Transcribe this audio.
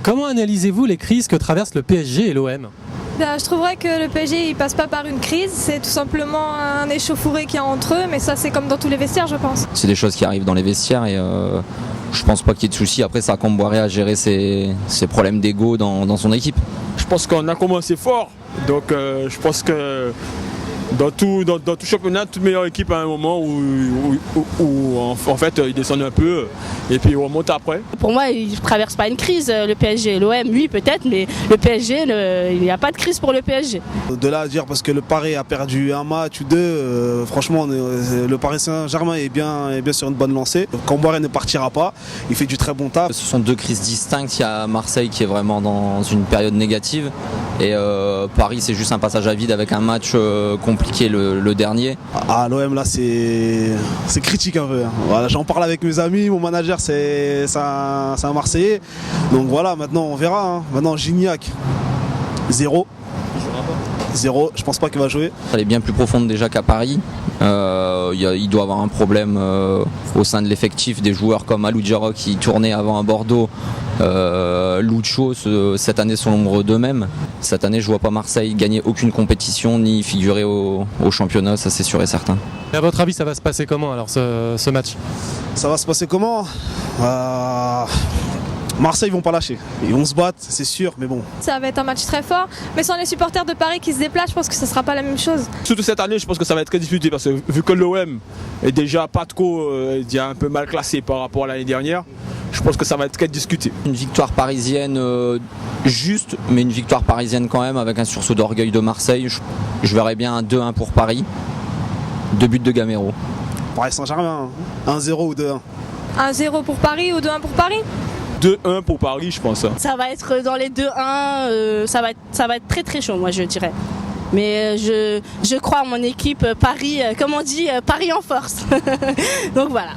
Comment analysez-vous les crises que traversent le PSG et l'OM ? Je trouverais que le PSG il passe pas par une crise, c'est tout simplement un échauffouré qu'il y a entre eux, mais ça c'est comme dans tous les vestiaires je pense. C'est des choses qui arrivent dans les vestiaires et je pense pas qu'il y ait de soucis. Après, c'est à Camboiré à gérer ses problèmes d'ego dans son équipe. Je pense qu'on a commencé fort, donc je pense que dans tout championnat, toute meilleure équipe à un moment où en fait ils descendent un peu et puis ils remontent après. Pour moi, ils ne traversent pas une crise, le PSG. L'OM, oui, peut-être, mais le PSG, il n'y a pas de crise pour le PSG. De là à dire parce que le Paris a perdu un match ou deux, franchement, le Paris Saint-Germain est bien sur une bonne lancée. Camboiré ne partira pas, il fait du très bon taf. Ce sont deux crises distinctes. Il y a Marseille qui est vraiment dans une période négative et Paris, c'est juste un passage à vide avec un match compliqué le dernier. L'OM là c'est critique un peu. Voilà, j'en parle avec mes amis, mon manager c'est un Marseillais. Donc voilà, maintenant on verra. Maintenant Gignac, 0, je pense pas qu'il va jouer. Elle est bien plus profonde déjà qu'à Paris. Il doit avoir un problème au sein de l'effectif, des joueurs comme Alou Diarra qui tournaient avant à Bordeaux. Lucho, cette année sont l'ombre d'eux-mêmes. Cette année, je vois pas Marseille gagner aucune compétition ni figurer au championnat, ça c'est sûr et certain. Et à votre avis, ça va se passer comment alors ce match ? Ça va se passer comment Marseille, ils vont pas lâcher. Ils vont se battre, c'est sûr, mais bon. Ça va être un match très fort, mais sans les supporters de Paris qui se déplacent, je pense que ça sera pas la même chose. Surtout cette année, je pense que ça va être très disputé parce que vu que l'OM est déjà pas trop un peu mal classé par rapport à l'année dernière, je pense que ça va être très discuté. Une victoire parisienne juste, mais une victoire parisienne quand même avec un sursaut d'orgueil de Marseille. Je verrais bien un 2-1 pour Paris, 2 buts de Gamero. Paris Saint-Germain, 1-0 ou 2-1. 1-0 pour Paris ou 2-1 pour Paris ? 2-1 pour Paris, je pense. Ça va être dans les 2-1, ça va être très très chaud, moi je dirais. Mais je crois en mon équipe Paris, comme on dit, Paris en force. Donc voilà.